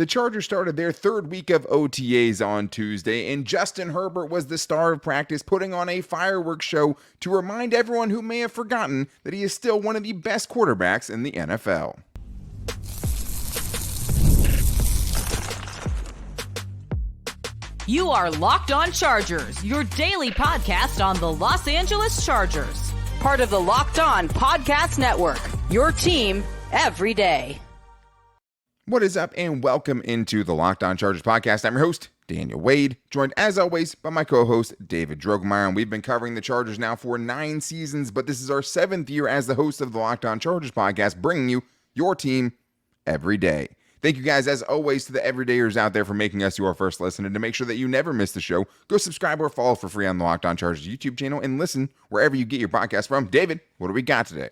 The Chargers started their third week of OTAs on Tuesday, and Justin Herbert was the star of practice, putting on a fireworks show to remind everyone who may have forgotten that he is still one of the best quarterbacks in the NFL. You are Locked On Chargers, your daily podcast on the Los Angeles Chargers. Part of the Locked On Podcast Network, your team every day. What is up, and welcome into the Locked On Chargers podcast. I'm your host, Daniel Wade, joined as always by my co-host, David Drogemeyer, and we've been covering the Chargers now for 9 seasons, but this is our 7th year as the host of the Locked On Chargers podcast, bringing you your team every day. Thank you guys, as always, to the everydayers out there for making us your first listen. And to make sure that you never miss the show, go subscribe or follow for free on the Locked On Chargers YouTube channel and listen wherever you get your podcast from. David, what do we got today?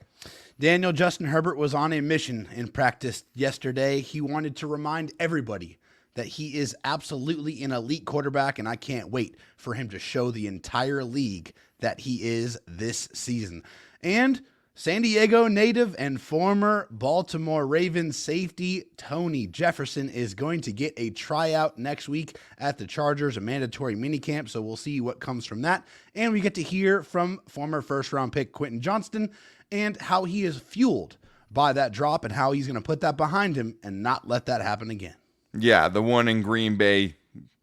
Daniel, Justin Herbert was on a mission in practice yesterday. He wanted to remind everybody that he is absolutely an elite quarterback, and I can't wait for him to show the entire league that he is this season. And San Diego native and former Baltimore Ravens safety Tony Jefferson is going to get a tryout next week at the Chargers, a mandatory minicamp, so we'll see what comes from that. And we get to hear from former first-round pick Quentin Johnston and how he is fueled by that drop and how he's going to put that behind him and not let that happen again. Yeah, the one in Green Bay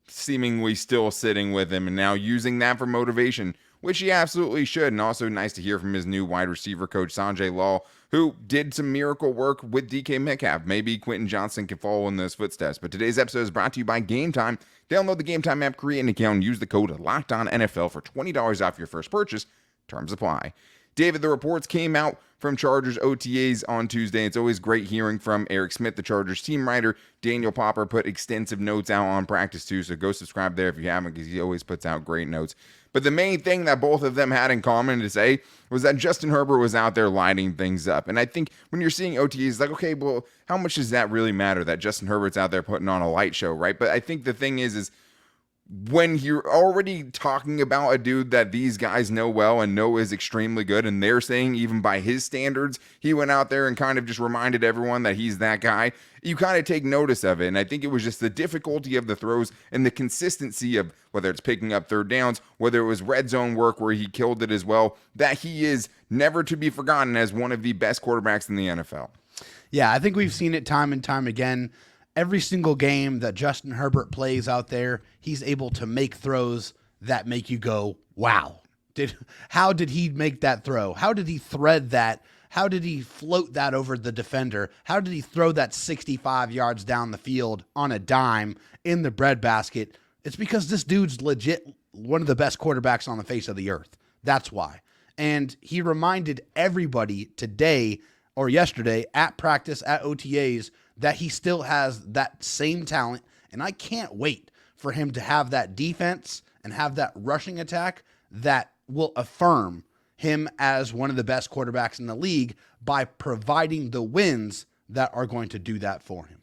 seemingly still sitting with him and now using that for motivation, which he absolutely should. And also nice to hear from his new wide receiver coach, Sanjay Law, who did some miracle work with DK Metcalf. Maybe Quentin Johnston can follow in those footsteps. But today's episode is brought to you by Game Time. Download the Game Time app, create an account, and use the code LOCKEDONNFL for $20 off your first purchase. Terms apply. David, the reports came out from Chargers OTAs on Tuesday. It's always great hearing from Eric Smith, the Chargers team writer. Daniel Popper put extensive notes out on practice too, so go subscribe there if you haven't, because he always puts out great notes. But the main thing that both of them had in common to say was that Justin Herbert was out there lighting things up. And I think when you're seeing OTAs, it's like, okay, well, how much does that really matter that Justin Herbert's out there putting on a light show, right? But I think the thing is when you're already talking about a dude that these guys know well and know is extremely good, and they're saying even by his standards, he went out there and kind of just reminded everyone that he's that guy, you kind of take notice of it. And I think it was just the difficulty of the throws and the consistency of whether it's picking up third downs, whether it was red zone work where he killed it as well, that he is never to be forgotten as one of the best quarterbacks in the NFL. Yeah, I think we've seen it time and time again. Every single game that Justin Herbert plays out there, he's able to make throws that make you go, wow. How did he make that throw? How did he thread that? How did he float that over the defender? How did he throw that 65 yards down the field on a dime in the breadbasket? It's because this dude's legit one of the best quarterbacks on the face of the earth. That's why. And he reminded everybody today or yesterday at practice, at OTAs, that he still has that same talent, and I can't wait for him to have that defense and have that rushing attack that will affirm him as one of the best quarterbacks in the league by providing the wins that are going to do that for him.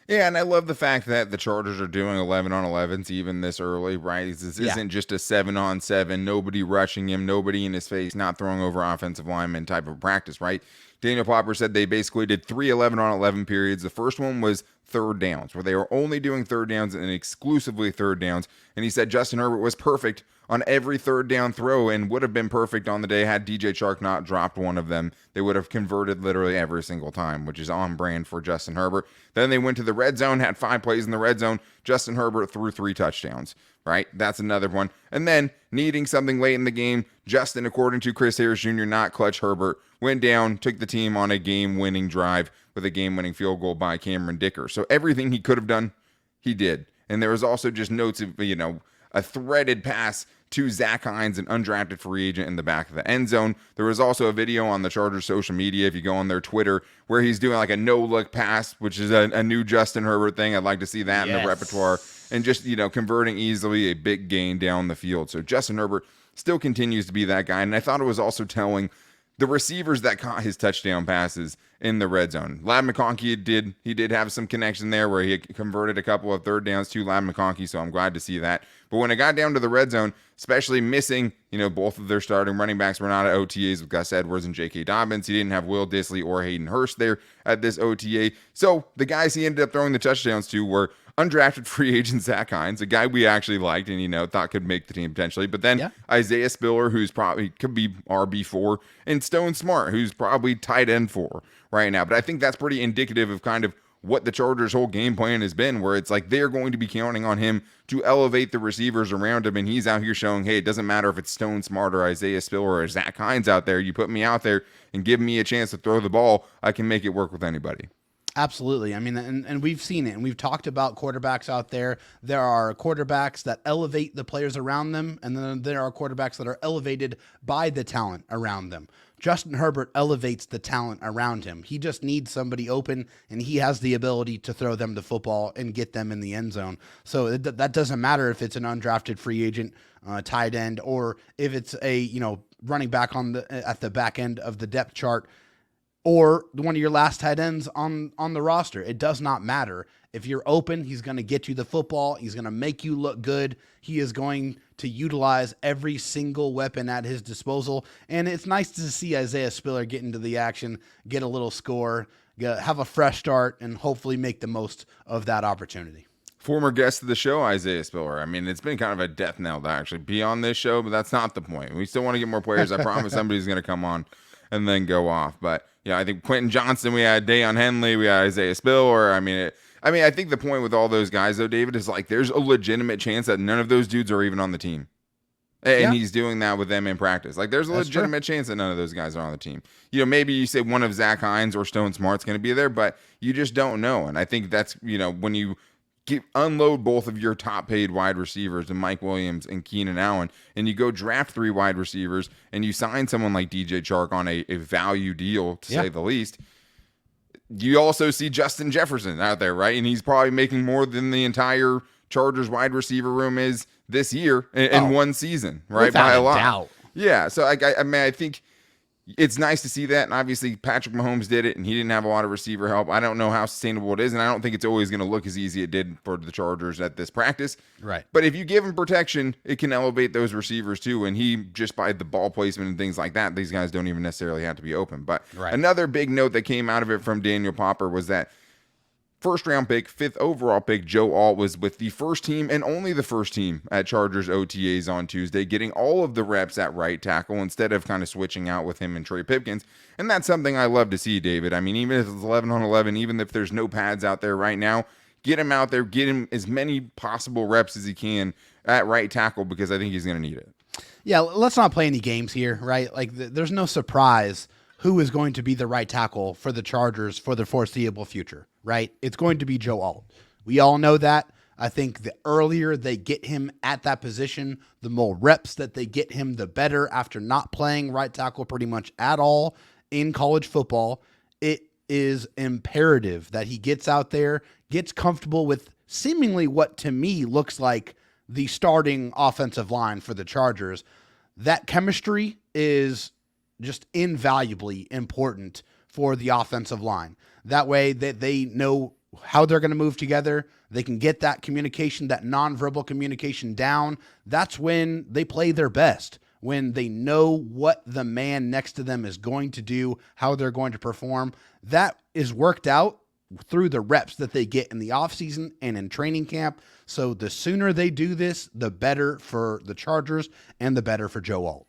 Yeah, and I love the fact that the Chargers are doing 11-on-11s even this early, right? This isn't just a 7-on-7, nobody rushing him, nobody in his face, not throwing over offensive linemen type of practice, right? Daniel Popper said they basically did 3 11-on-11 periods. The first one was third downs, where they were only doing third downs and exclusively third downs. And he said Justin Herbert was perfect on every third down throw and would have been perfect on the day had DJ Chark not dropped one of them. They would have converted literally every single time, which is on brand for Justin Herbert. Then they went to the red zone, had 5 plays in the red zone. Justin Herbert threw 3 touchdowns, right? That's another one. And then needing something late in the game, Justin, according to Chris Harris Jr., not Clutch Herbert, went down, took the team on a game-winning drive with a game-winning field goal by Cameron Dicker. So everything he could have done, he did. And there was also just notes of, a threaded pass to Zach Hines, an undrafted free agent, in the back of the end zone. There was also a video on the Chargers social media, if you go on their Twitter, where he's doing like a no-look pass, which is a new Justin Herbert thing. I'd like to see that in the repertoire. And just, converting easily a big gain down the field. So Justin Herbert still continues to be that guy. And I thought it was also telling the receivers that caught his touchdown passes in the red zone. Ladd McConkey did have some connection there where he converted a couple of third downs to Ladd McConkey, so I'm glad to see that. But when it got down to the red zone, especially missing, both of their starting running backs were not at OTAs with Gus Edwards and J.K. Dobbins. He didn't have Will Dissly or Hayden Hurst there at this OTA. So the guys he ended up throwing the touchdowns to were undrafted free agent Zach Hines, a guy we actually liked and, thought could make the team potentially. But then Isaiah Spiller, who's probably could be RB4, and Stone Smart, who's probably tight end 4 right now. But I think that's pretty indicative of kind of what the Chargers' whole game plan has been, where it's like they're going to be counting on him to elevate the receivers around him. And he's out here showing, hey, it doesn't matter if it's Stone Smart or Isaiah Spiller or Zach Hines out there. You put me out there and give me a chance to throw the ball, I can make it work with anybody. Absolutely. I mean, and we've seen it, and we've talked about quarterbacks out there. There are quarterbacks that elevate the players around them, and then there are quarterbacks that are elevated by the talent around them. Justin Herbert elevates the talent around him. He just needs somebody open, and he has the ability to throw them the football and get them in the end zone. So that doesn't matter if it's an undrafted free agent, tight end, or if it's a running back at the back end of the depth chart, or one of your last tight ends on the roster. It does not matter. If you're open, he's going to get you the football. He's going to make you look good. He is going to utilize every single weapon at his disposal. And it's nice to see Isaiah Spiller get into the action, get a little score, have a fresh start, and hopefully make the most of that opportunity. Former guest of the show, Isaiah Spiller. I mean, it's been kind of a death knell to actually be on this show, but that's not the point. We still want to get more players. I promise somebody's going to come on and then go off. But I think Quentin Johnston, we had Deion Henley, we had Isaiah Spiller. I think the point with all those guys, though, David, is like there's a legitimate chance that none of those dudes are even on the team. And he's doing that with them in practice. Like there's a legitimate chance that none of those guys are on the team. Maybe you say one of Zach Hines or Stone Smart's going to be there, but you just don't know. And I think that's, when you unload both of your top paid wide receivers and Mike Williams and Keenan Allen, and you go draft 3 wide receivers and you sign someone like DJ Chark on a value deal, to say the least. You also see Justin Jefferson out there, right? And he's probably making more than the entire Chargers wide receiver room is this year in one season, right? Without by a lot. doubt. Yeah. So I think it's nice to see that. And obviously Patrick Mahomes did it and he didn't have a lot of receiver help. I don't know how sustainable it is. And I don't think it's always going to look as easy as it did for the Chargers at this practice. Right. But if you give him protection, it can elevate those receivers too. And he just by the ball placement and things like that, these guys don't even necessarily have to be open. But another big note that came out of it from Daniel Popper was that first round pick, 5th overall pick, Joe Alt was with the first team and only the first team at Chargers OTAs on Tuesday, getting all of the reps at right tackle instead of kind of switching out with him and Trey Pipkins. And that's something I love to see, David. I mean, even if it's 11 on 11, even if there's no pads out there right now, get him out there, get him as many possible reps as he can at right tackle because I think he's going to need it. Yeah, let's not play any games here, right? Like there's no surprise who is going to be the right tackle for the Chargers for the foreseeable future, right? It's going to be Joe Alt. We all know that. I think the earlier they get him at that position, the more reps that they get him, the better. After not playing right tackle pretty much at all in college football, it is imperative that he gets out there, gets comfortable with seemingly what to me looks like the starting offensive line for the Chargers. That chemistry is just invaluably important for the offensive line. That way that they know how they're going to move together. They can get that communication, that nonverbal communication down. That's when they play their best, when they know what the man next to them is going to do, how they're going to perform. That is worked out through the reps that they get in the offseason and in training camp. So the sooner they do this, the better for the Chargers and the better for Joe Alt.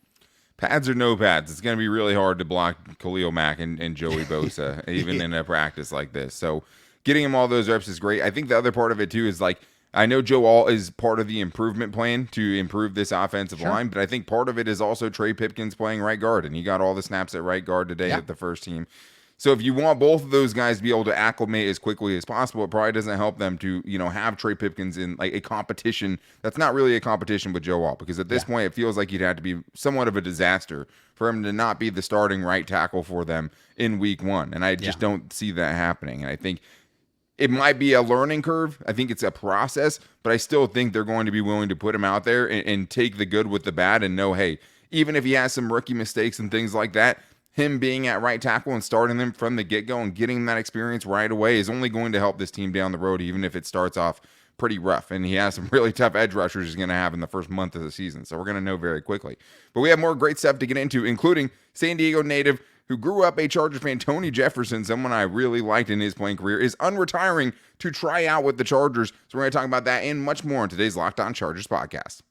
Pads or no pads, it's going to be really hard to block Khalil Mack and Joey Bosa, even in a practice like this. So getting him all those reps is great. I think the other part of it, too, is like, I know Joe Alt is part of the improvement plan to improve this offensive line, but I think part of it is also Trey Pipkins playing right guard, and he got all the snaps at right guard today at the first team. So if you want both of those guys to be able to acclimate as quickly as possible, it probably doesn't help them to, have Trey Pipkins in like a competition that's not really a competition with Joe Alt, because at this point it feels like he'd have to be somewhat of a disaster for him to not be the starting right tackle for them in week 1. And I just don't see that happening. And I think it might be a learning curve. I think it's a process, but I still think they're going to be willing to put him out there and take the good with the bad and know, hey, even if he has some rookie mistakes and things like that, him being at right tackle and starting them from the get-go and getting that experience right away is only going to help this team down the road, even if it starts off pretty rough. And he has some really tough edge rushers he's going to have in the first month of the season. So we're going to know very quickly. But we have more great stuff to get into, including San Diego native who grew up a Chargers fan, Tony Jefferson, someone I really liked in his playing career, is unretiring to try out with the Chargers. So we're going to talk about that and much more in today's Locked On Chargers podcast.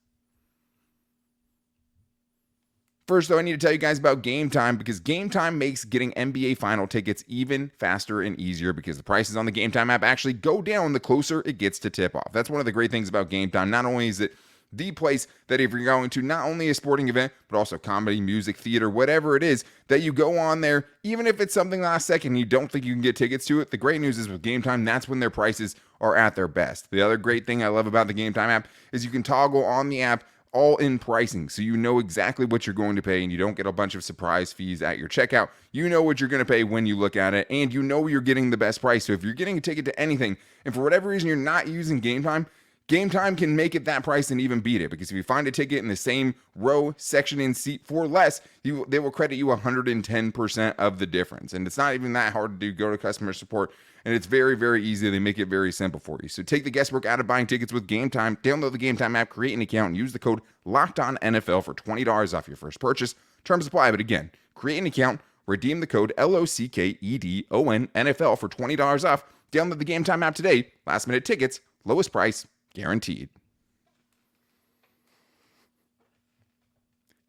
First, though, I need to tell you guys about Game Time, because Game Time makes getting NBA Final tickets even faster and easier, because the prices on the Game Time app actually go down the closer it gets to tip-off. That's one of the great things about Game Time. Not only is it the place that if you're going to not only a sporting event, but also comedy, music, theater, whatever it is, that you go on there, even if it's something last second and you don't think you can get tickets to it, the great news is with Game Time, that's when their prices are at their best. The other great thing I love about the Game Time app is you can toggle on the app all-in pricing, so you know exactly what you're going to pay and you don't get a bunch of surprise fees at your checkout. You know what you're going to pay when you look at it, and you know you're getting the best price. So if you're getting a ticket to anything, and for whatever reason you're not using Game Time can make it that price and even beat it, because if you find a ticket in the same row, section, and seat for less, they will credit you 110% of the difference. And it's not even that hard to do. Go to customer support, and it's very, very easy. They make it very simple for you. So take the guesswork out of buying tickets with Game Time. Download the Game Time app, create an account, and use the code LOCKEDONNFL for $20 off your first purchase. Terms apply, but again, create an account, redeem the code LOCKEDONNFL for $20 off. Download the Game Time app today. Last minute tickets, lowest price guaranteed.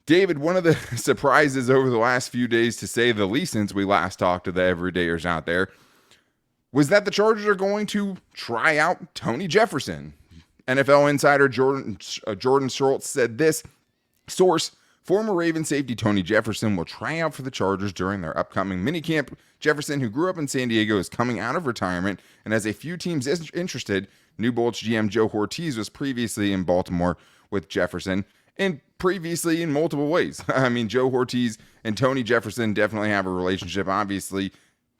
David, one of the surprises over the last few days, to say the least, since we last talked to the everydayers out there, was that the Chargers are going to try out Tony Jefferson. NFL insider Jordan Schultz said this: source, former Raven safety Tony Jefferson will try out for the Chargers during their upcoming minicamp. Jefferson, who grew up in San Diego, is coming out of retirement and has a few teams interested. New Bolts GM Joe Hortiz was previously in Baltimore with Jefferson, and previously in multiple ways. I mean, Joe Hortiz and Tony Jefferson definitely have a relationship. Obviously,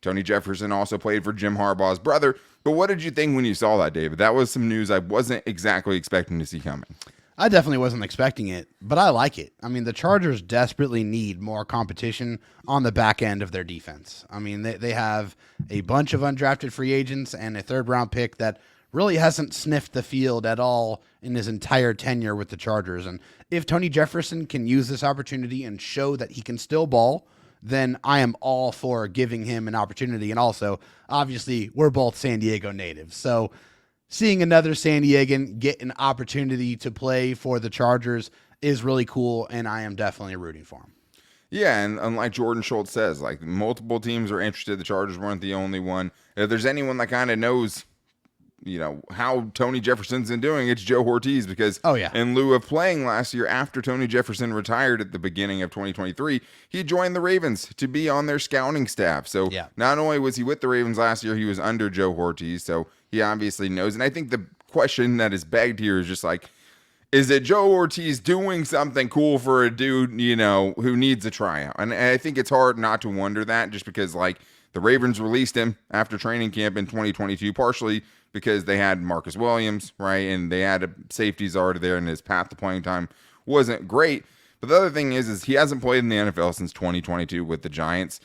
Tony Jefferson also played for Jim Harbaugh's brother. But what did you think when you saw that, David? That was some news I wasn't exactly expecting to see coming. I definitely wasn't expecting it, but I like it. I mean, the Chargers desperately need more competition on the back end of their defense. I mean, they have a bunch of undrafted free agents and a third-round pick that really hasn't sniffed the field at all in his entire tenure with the Chargers. And if Tony Jefferson can use this opportunity and show that he can still ball, then I am all for giving him an opportunity. And also, obviously, we're both San Diego natives. So seeing another San Diegan get an opportunity to play for the Chargers is really cool, and I am definitely rooting for him. Yeah, and like Jordan Schultz says, like, multiple teams are interested. The Chargers weren't the only one. If there's anyone that kind of knows, you know, how Tony Jefferson's been doing, it's Joe Hortiz, because in lieu of playing last year after Tony Jefferson retired at the beginning of 2023, he joined the Ravens to be on their scouting staff. So not only was he with the Ravens last year, he was under Joe Hortiz, so he obviously knows. And I think the question that is begged here is just like, is it Joe Hortiz doing something cool for a dude, you know, who needs a tryout? And I think it's hard not to wonder that, just because, like, the Ravens released him after training camp in 2022, partially because they had Marcus Williams, right? And they had safeties already there, and his path to playing time wasn't great. But the other thing is he hasn't played in the NFL since 2022 with the Giants.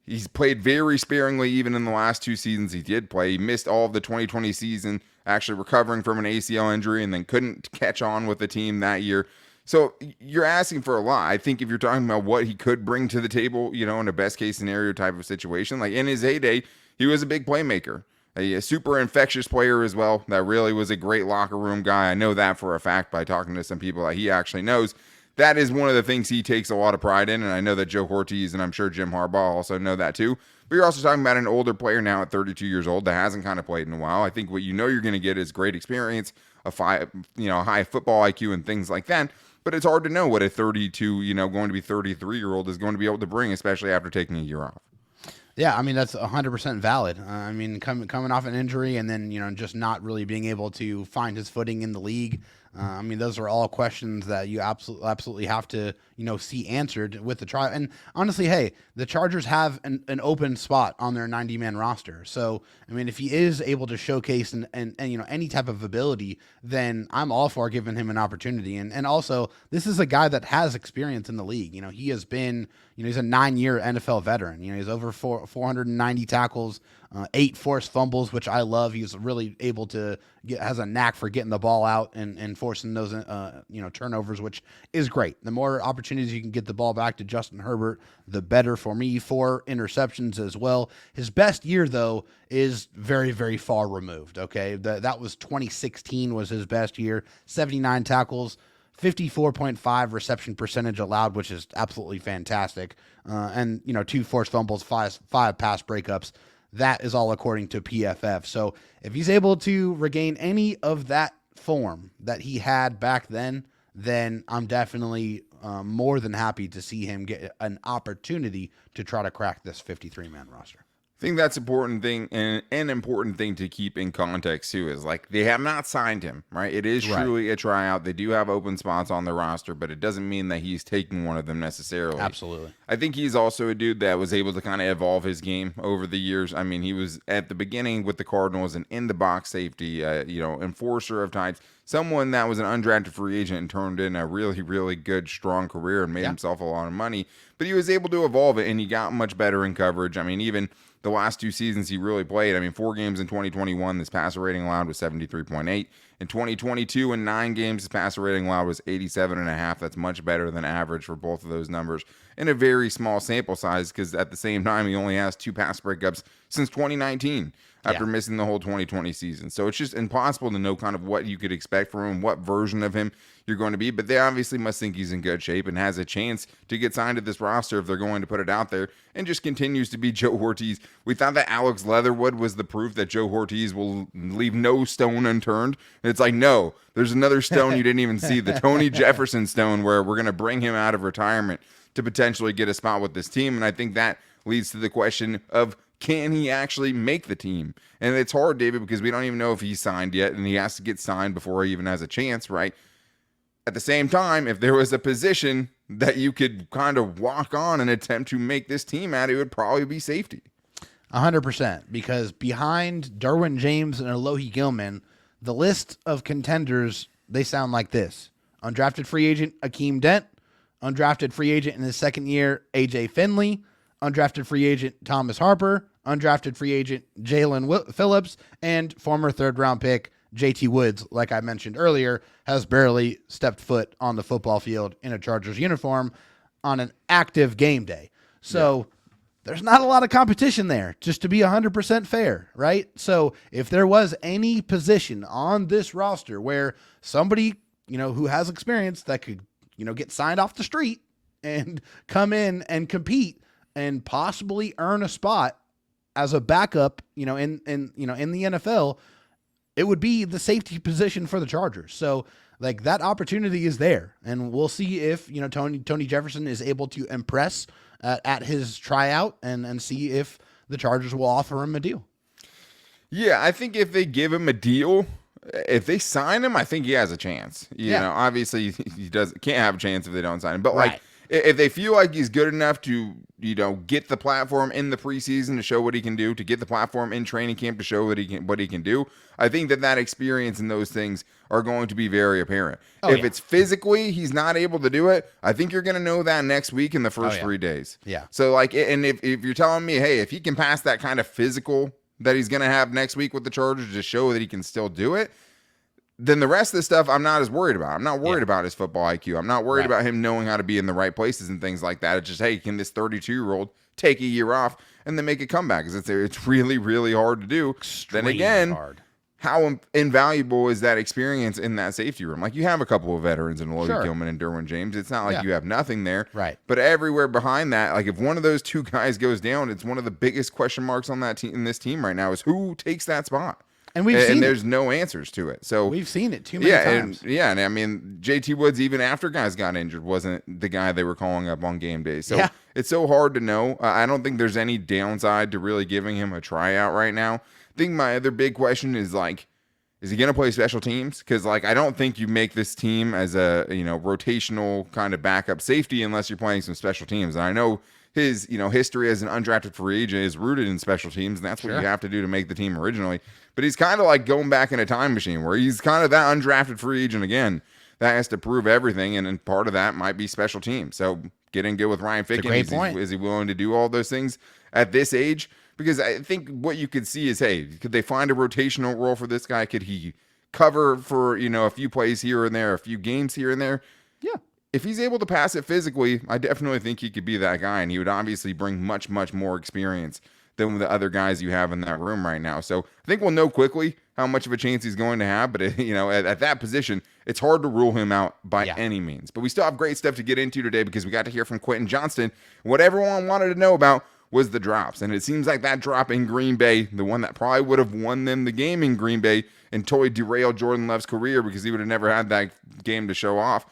He's played very sparingly even in the last two seasons he did play. He missed all of the 2020 season, actually recovering from an ACL injury, and then couldn't catch on with the team that year. So you're asking for a lot. I think if you're talking about what he could bring to the table, you know, in a best case scenario type of situation, like in his heyday, he was a big playmaker, a super infectious player as well. That really was a great locker room guy. I know that for a fact by talking to some people that he actually knows. That is one of the things he takes a lot of pride in, and I know that Joe Hortiz and I'm sure Jim Harbaugh also know that too. But you're also talking about an older player now at 32 years old that hasn't kind of played in a while. I think what you know you're going to get is great experience, a high football IQ and things like that. But it's hard to know what a 32, going to be 33-year-old is going to be able to bring, especially after taking a year off. Yeah, I mean, that's 100% valid. I mean, coming off an injury and then, just not really being able to find his footing in the league. I mean, those are all questions that you absolutely have to, see answered with the trial. And honestly, hey, the Chargers have an open spot on their 90-man roster. So, I mean, if he is able to showcase and any type of ability, then I'm all for giving him an opportunity. And also, this is a guy that has experience in the league. He has been, he's a 9-year NFL veteran. He's over 490 tackles, 8 forced fumbles, which I love. He's really able to has a knack for getting the ball out and forcing those, turnovers, which is great. The more opportunities you can get the ball back to Justin Herbert, the better for me. 4 interceptions as well. His best year, though, is very, very far removed. Okay. That was 2016 was his best year, 79 tackles, 54.5 reception percentage allowed, which is absolutely fantastic. And 2 forced fumbles, 5 pass breakups. That is all according to PFF. So if he's able to regain any of that form that he had back then I'm definitely more than happy to see him get an opportunity to try to crack this 53-man roster. I think that's important thing, and an important thing to keep in context too is like they have not signed him, right? It is truly a tryout. They do have open spots on the roster, but it doesn't mean that he's taking one of them necessarily. Absolutely. I think he's also a dude that was able to kind of evolve his game over the years. I mean, he was at the beginning with the Cardinals and in the box safety, enforcer of tides, someone that was an undrafted free agent and turned in a really, really good, strong career and made himself a lot of money. But he was able to evolve it, and he got much better in coverage. I mean, even the last 2 seasons he really played. I mean, 4 games in 2021, his passer rating allowed was 73.8. In 2022, in 9 games, his passer rating allowed was 87.5. That's much better than average for both of those numbers in a very small sample size, because at the same time, he only has 2 pass breakups since 2019 after missing the whole 2020 season. So it's just impossible to know kind of what you could expect from him, what version of him you're going to be. But they obviously must think he's in good shape and has a chance to get signed to this roster if they're going to put it out there, and just continues to be Joe Hortiz. We thought that Alex Leatherwood was the proof that Joe Hortiz will leave no stone unturned. And it's like, no, there's another stone you didn't even see, the Tony Jefferson stone, where we're going to bring him out of retirement to potentially get a spot with this team. And I think that leads to the question of, can he actually make the team? And it's hard, David, because we don't even know if he's signed yet, and he has to get signed before he even has a chance, right? At the same time, if there was a position that you could kind of walk on and attempt to make this team at, it would probably be safety. 100%, because behind Derwin James and Alohi Gilman, the list of contenders, they sound like this. Undrafted free agent Akeem Dent, undrafted free agent in his second year AJ Finley, undrafted free agent Thomas Harper, undrafted free agent Jalen Phillips, and former third-round pick JT Woods, like I mentioned earlier, has barely stepped foot on the football field in a Chargers uniform on an active game day. So there's not a lot of competition there, just to be 100% fair, right? So if there was any position on this roster where somebody, who has experience that could, get signed off the street and come in and compete and possibly earn a spot as a backup, in the NFL, it would be the safety position for the Chargers. So like that opportunity is there, and we'll see if, Tony Jefferson is able to impress at his tryout and see if the Chargers will offer him a deal. Yeah, I think if they give him a deal, if they sign him, I think he has a chance. You know, obviously he can't have a chance if they don't sign him, but like, if they feel like he's good enough to, get the platform in the preseason to show what he can do, to get the platform in training camp to show what he can do, I think that experience and those things are going to be very apparent. If it's physically he's not able to do it, I think you're going to know that next week in the first 3 days. Yeah. So like, and if you're telling me, hey, if he can pass that kind of physical that he's going to have next week with the Chargers to show that he can still do it, then the rest of the stuff I'm not as worried about. I'm not worried about his football IQ. I'm not worried about him knowing how to be in the right places and things like that. It's just, hey, can this 32-year-old take a year off and then make a comeback? Because it's really, really hard to do. Extremely then again, hard. How invaluable is that experience in that safety room? Like, you have a couple of veterans in Alohi Gilman and Derwin James. It's not like you have nothing there. Right. But everywhere behind that, like if one of those 2 guys goes down, it's one of the biggest question marks on that team, in this team right now, is who takes that spot. And we've seen there's no answers to it. So we've seen it too many times. And I mean, JT Woods, even after guys got injured, wasn't the guy they were calling up on game day. So it's so hard to know. I don't think there's any downside to really giving him a tryout right now. I think my other big question is, like, Is he going to play special teams? Because, like, I don't think you make this team as a, rotational kind of backup safety unless you're playing some special teams. And I know his, history as an undrafted free agent is rooted in special teams, and that's what you have to do to make the team originally. But he's kind of like going back in a time machine where he's kind of that undrafted free agent again that has to prove everything, and part of that might be special teams. So getting good with Ryan Ficken. Is he willing to do all those things at this age? Because I think what you could see is, hey, could they find a rotational role for this guy? Could he cover for, a few plays here and there, a few games here and there? Yeah. If he's able to pass it physically, I definitely think he could be that guy, and he would obviously bring much, much more experience than the other guys you have in that room right now. So I think we'll know quickly how much of a chance he's going to have, but at that position, it's hard to rule him out by any means. But we still have great stuff to get into today because we got to hear from Quentin Johnston. What everyone wanted to know about was the drops. And it seems like that drop in Green Bay, the one that probably would have won them the game in Green Bay and totally derailed Jordan Love's career because he would have never had that game to show off,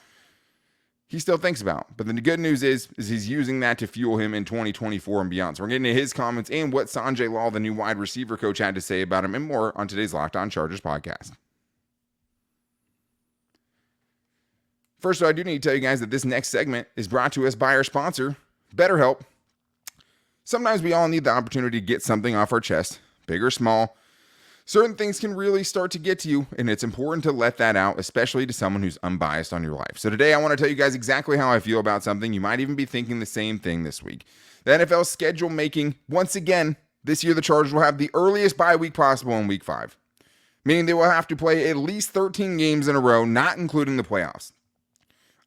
he still thinks about. But the good news is he's using that to fuel him in 2024 and beyond. So we're getting to his comments and what Sanjay Law, the new wide receiver coach, had to say about him and more on today's Locked On Chargers podcast. First, I do need to tell you guys that this next segment is brought to us by our sponsor, BetterHelp. Sometimes we all need the opportunity to get something off our chest, big or small. Certain things can really start to get to you, and it's important to let that out, especially to someone who's unbiased on your life. So today I want to tell you guys exactly how I feel about something. You might even be thinking the same thing this week. The NFL schedule making, once again, this year the Chargers will have the earliest bye week possible in week 5, meaning they will have to play at least 13 games in a row, not including the playoffs.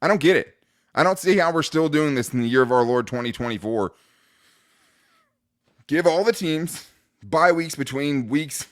I don't get it. I don't see how we're still doing this in the year of our Lord 2024. Give all the teams bye weeks between weeks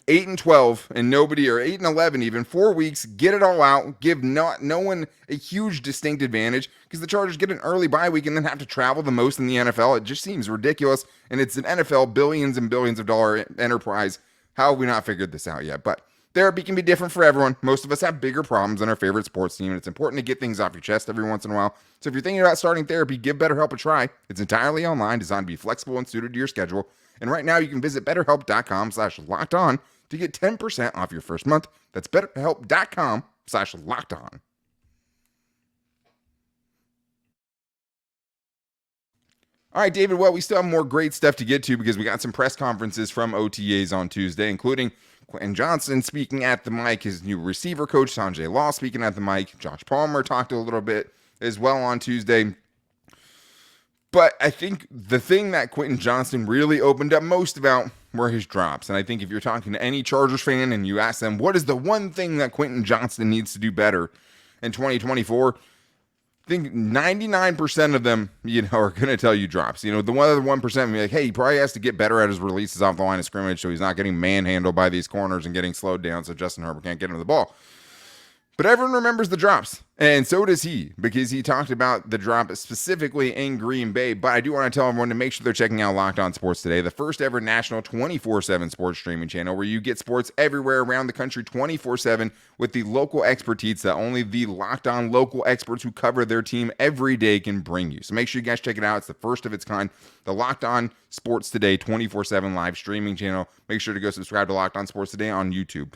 8 and 12 and nobody, or 8 and 11 even, 4 weeks, get it all out, give no one a huge distinct advantage, because the Chargers get an early bye week and then have to travel the most in the NFL. It just seems ridiculous, and it's an NFL billions and billions of dollar enterprise. How have we not figured this out yet? But therapy can be different for everyone. Most of us have bigger problems than our favorite sports team, and it's important to get things off your chest every once in a while. So if you're thinking about starting therapy, give BetterHelp a try. It's entirely online, designed to be flexible and suited to your schedule. And right now you can visit BetterHelp.com/lockedon to get 10% off your first month. That's BetterHelp.com/lockedon. All right, David, well, we still have more great stuff to get to because we got some press conferences from OTAs on Tuesday, including Quentin Johnston speaking at the mic, his new receiver coach, Sanjay Law, speaking at the mic. Josh Palmer talked a little bit as well on Tuesday. But I think the thing that Quentin Johnston really opened up most about were his drops. And I think if you're talking to any Chargers fan and you ask them, what is the one thing that Quentin Johnston needs to do better in 2024? I think 99% of them, are going to tell you drops. The one other 1% be like, hey, he probably has to get better at his releases off the line of scrimmage so he's not getting manhandled by these corners and getting slowed down so Justin Herbert can't get him the ball. But everyone remembers the drops, and so does he, because he talked about the drop specifically in Green Bay. But I do want to tell everyone to make sure they're checking out Locked On Sports Today, the first ever national 24/7 sports streaming channel where you get sports everywhere around the country 24/7 with the local expertise that only the Locked On local experts who cover their team every day can bring you. So make sure you guys check it out. It's the first of its kind, the Locked On Sports Today 24/7 live streaming channel. Make sure to go subscribe to Locked On Sports Today on YouTube.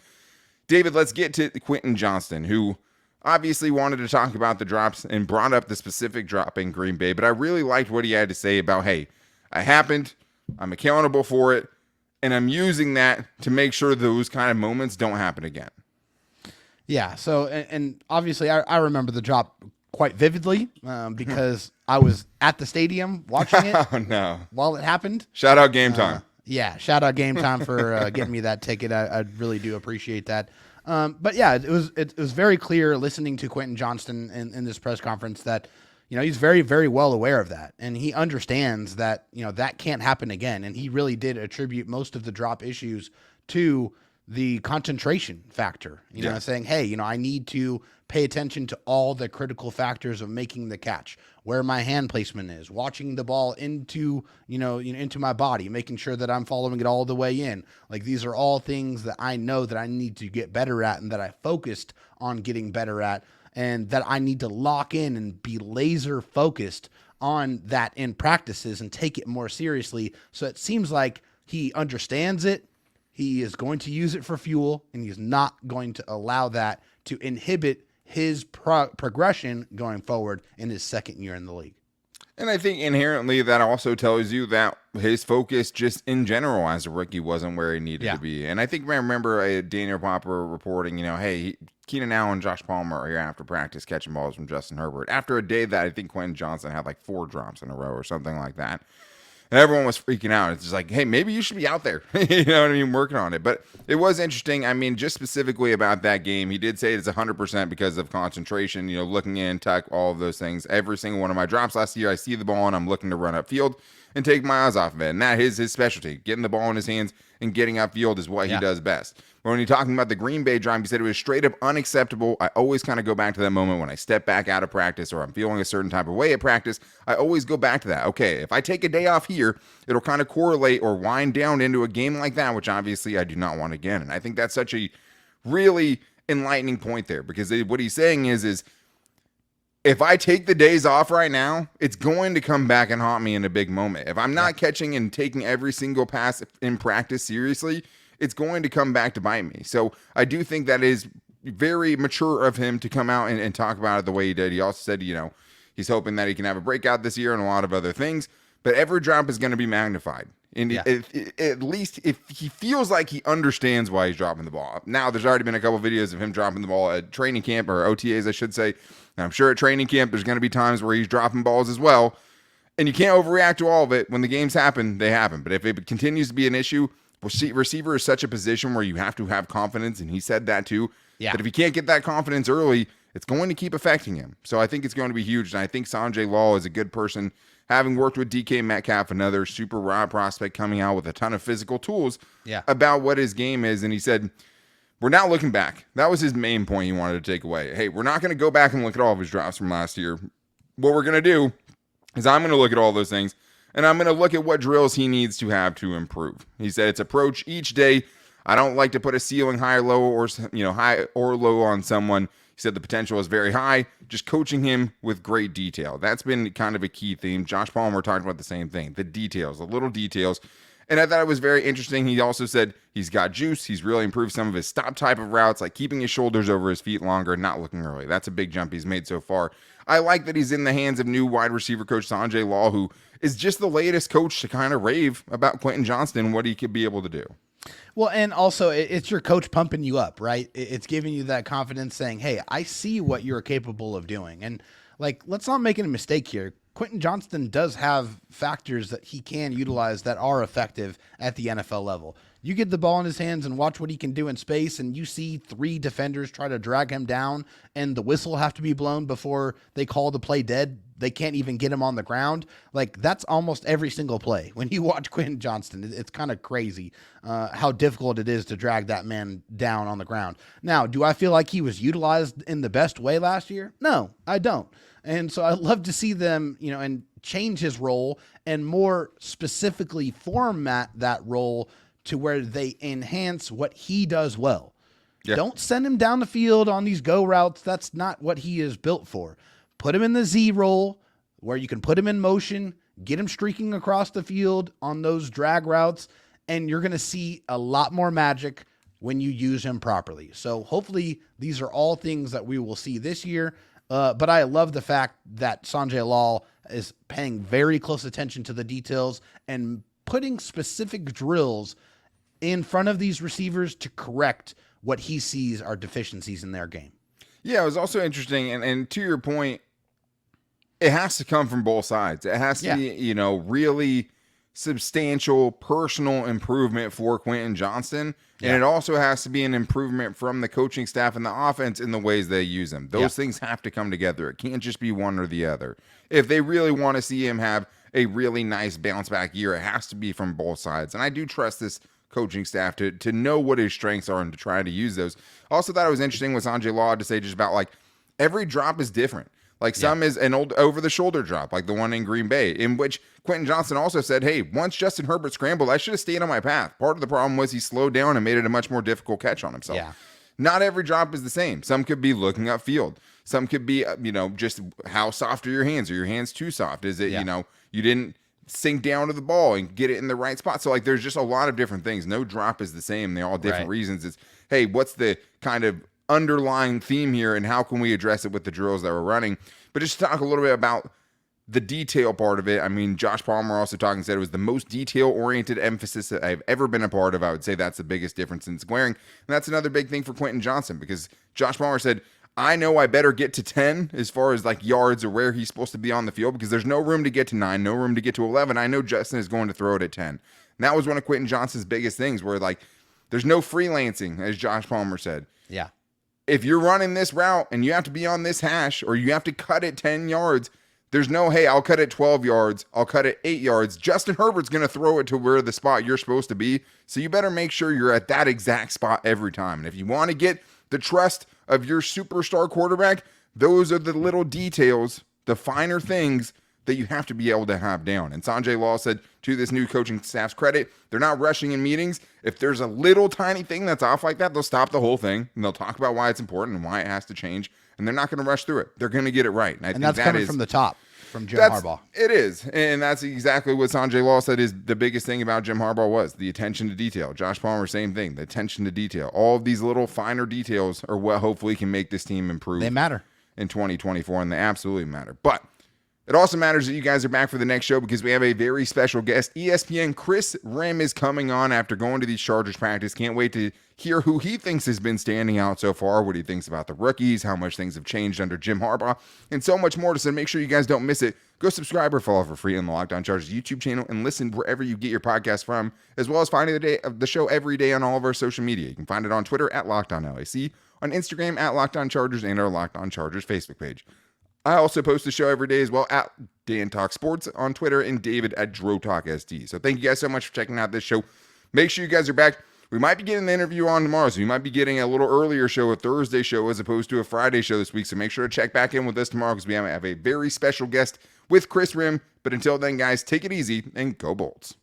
David, let's get to Quentin Johnston, who obviously wanted to talk about the drops and brought up the specific drop in Green Bay. But I really liked what he had to say about, hey, it happened, I'm accountable for it, and I'm using that to make sure those kind of moments don't happen again. Yeah, so, and obviously I remember the drop quite vividly because I was at the stadium watching it while it happened. Shout out Game Time. Yeah, shout out Game Time for getting me that ticket. I really do appreciate that. But yeah, it was very clear listening to Quentin Johnston in this press conference that he's very, very well aware of that, and he understands that that can't happen again. And he really did attribute most of the drop issues to the concentration factor. Saying, hey, I need to pay attention to all the critical factors of making the catch, where my hand placement is, watching the ball into, into my body, making sure that I'm following it all the way in. Like, these are all things that I know that I need to get better at and that I focused on getting better at, and that I need to lock in and be laser focused on that in practices and take it more seriously. So it seems like he understands it. He is going to use it for fuel, and he's not going to allow that to inhibit his progression going forward in his second year in the league. And I think inherently that also tells you that his focus just in general as a rookie wasn't where he needed to be. And I think I remember Daniel Popper reporting, hey, Keenan Allen, Josh Palmer are here after practice catching balls from Justin Herbert. After a day that I think Quentin Johnston had like 4 drops in a row or something like that. And everyone was freaking out. It's just like, hey, maybe you should be out there, you know what I mean, working on it. But it was interesting. I mean, just specifically about that game, he did say it's 100% because of concentration, looking in, tuck, all of those things. Every single one of my drops last year, I see the ball and I'm looking to run upfield and take my eyes off of it. And that is his specialty. Getting the ball in his hands and getting upfield is what he does best. But when you're talking about the Green Bay drop, he said it was straight up unacceptable. I always kind of go back to that moment when I step back out of practice or I'm feeling a certain type of way at practice. I always go back to that. Okay, if I take a day off here, it'll kind of correlate or wind down into a game like that, which obviously I do not want again. And I think that's such a really enlightening point there, because what he's saying is if I take the days off right now, it's going to come back and haunt me in a big moment. If I'm not catching and taking every single pass in practice seriously, it's going to come back to bite me. So I do think that is very mature of him to come out and talk about it the way he did. He also said, he's hoping that he can have a breakout this year and a lot of other things, but every drop is going to be magnified. And at least if he feels like he understands why he's dropping the ball. Now, there's already been a couple videos of him dropping the ball at training camp, or OTAs, I should say. And I'm sure at training camp, there's going to be times where he's dropping balls as well. And you can't overreact to all of it. When the games happen, they happen. But if it continues to be an issue, receiver is such a position where you have to have confidence, and he said that too. Yeah. But if he can't get that confidence early, it's going to keep affecting him. So I think it's going to be huge. And I think Sanjay Law is a good person, having worked with DK Metcalf, another super raw prospect coming out with a ton of physical tools about what his game is. And he said, we're not looking back. That was his main point he wanted to take away. Hey, we're not going to go back and look at all of his drops from last year. What we're going to do is I'm going to look at all those things, and I'm going to look at what drills he needs to have to improve. He said it's approach each day. I don't like to put a ceiling high or low, or high or low on someone. He said the potential is very high, just coaching him with great detail. That's been kind of a key theme. Josh Palmer talked about the same thing, the details, the little details. And I thought it was very interesting. He also said he's got juice. He's really improved some of his stop type of routes, like keeping his shoulders over his feet longer and not looking early. That's a big jump he's made so far. I like that he's in the hands of new wide receiver coach Sanjay Law, who is just the latest coach to kind of rave about Quentin Johnston and what he could be able to do. Well, and also it's your coach pumping you up, right? It's giving you that confidence, saying, hey, I see what you're capable of doing. And let's not make a mistake here. Quentin Johnston does have factors that he can utilize that are effective at the NFL level. You get the ball in his hands and watch what he can do in space, and you see 3 defenders try to drag him down, and the whistle have to be blown before they call the play dead. They can't even get him on the ground. That's almost every single play. When you watch Quentin Johnston, it's kind of crazy how difficult it is to drag that man down on the ground. Now, do I feel like he was utilized in the best way last year? No, I don't. And so I'd love to see them, and change his role and more specifically format that role to where they enhance what he does well. Yeah. Don't send him down the field on these go routes. That's not what he is built for. Put him in the Z role where you can put him in motion, get him streaking across the field on those drag routes, and you're going to see a lot more magic when you use him properly. So hopefully these are all things that we will see this year. But I love the fact that Sanjay Law is paying very close attention to the details and putting specific drills in front of these receivers to correct what he sees are deficiencies in their game. Yeah, it was also interesting. And to your point, it has to come from both sides. It has to be, really substantial personal improvement for Quentin Johnston. And it also has to be an improvement from the coaching staff and the offense in the ways they use him. Those things have to come together. It can't just be one or the other. If they really want to see him have a really nice bounce back year, it has to be from both sides. And I do trust this coaching staff to know what his strengths are and to try to use those. Also thought it was interesting with Sanjay Law to say just about every drop is different. Some is an old over-the-shoulder drop, like the one in Green Bay, in which Quentin Johnston also said, hey, once Justin Herbert scrambled, I should have stayed on my path. Part of the problem was he slowed down and made it a much more difficult catch on himself. Yeah. Not every drop is the same. Some could be looking upfield. Some could be, just how soft are your hands? Are your hands too soft? Is it, you didn't sink down to the ball and get it in the right spot. So like there's just a lot of different things. No drop is the same. They're all different reasons. It's, hey, what's the kind of underlying theme here and how can we address it with the drills that we're running? But just to talk a little bit about the detail part of it. I mean, Josh Palmer also talking said it was the most detail-oriented emphasis that I've ever been a part of. I would say that's the biggest difference in squaring. And that's another big thing for Quentin Johnston because Josh Palmer said, I know I better get to 10 as far as like yards or where he's supposed to be on the field because there's no room to get to 9, no room to get to 11. I know Justin is going to throw it at 10. And that was one of Quentin Johnston's biggest things where like there's no freelancing, as Josh Palmer said. Yeah. If you're running this route and you have to be on this hash or you have to cut it 10 yards, there's no, hey, I'll cut it 12 yards. I'll cut it 8 yards. Justin Herbert's going to throw it to where the spot you're supposed to be. So you better make sure you're at that exact spot every time. And if you want to get the trust of your superstar quarterback, those are the little details, the finer things that you have to be able to have down. And Sanjay Law said, to this new coaching staff's credit, they're not rushing in meetings. If there's a little tiny thing that's off like that, they'll stop the whole thing and they'll talk about why it's important and why it has to change. And they're not going to rush through it. They're going to get it right. And I think that's coming from the top, from Jim Harbaugh. It is. And that's exactly what Sanjay Law said is the biggest thing about Jim Harbaugh was the attention to detail. Josh Palmer, same thing, the attention to detail. All of these little finer details are what hopefully can make this team improve. They matter. In 2024, and they absolutely matter. But it also matters that you guys are back for the next show because we have a very special guest. ESPN Chris Rim is coming on after going to these Chargers practice. Can't wait to hear who he thinks has been standing out so far, what he thinks about the rookies, how much things have changed under Jim Harbaugh, and so much more. So make sure you guys don't miss it. Go subscribe or follow for free on the Locked On Chargers YouTube channel and listen wherever you get your podcast from, as well as finding the show every day on all of our social media. You can find it on Twitter at Locked On LAC, on Instagram at Locked On Chargers, and our Locked On Chargers Facebook page. I also post the show every day as well at Dan Talk Sports on Twitter and David at Dro Talk SD. So thank you guys so much for checking out this show. Make sure you guys are back. We might be getting the interview on tomorrow, so we might be getting a little earlier show, a Thursday show, as opposed to a Friday show this week. So make sure to check back in with us tomorrow because we have a very special guest with Chris Rim. But until then, guys, take it easy and go Bolts.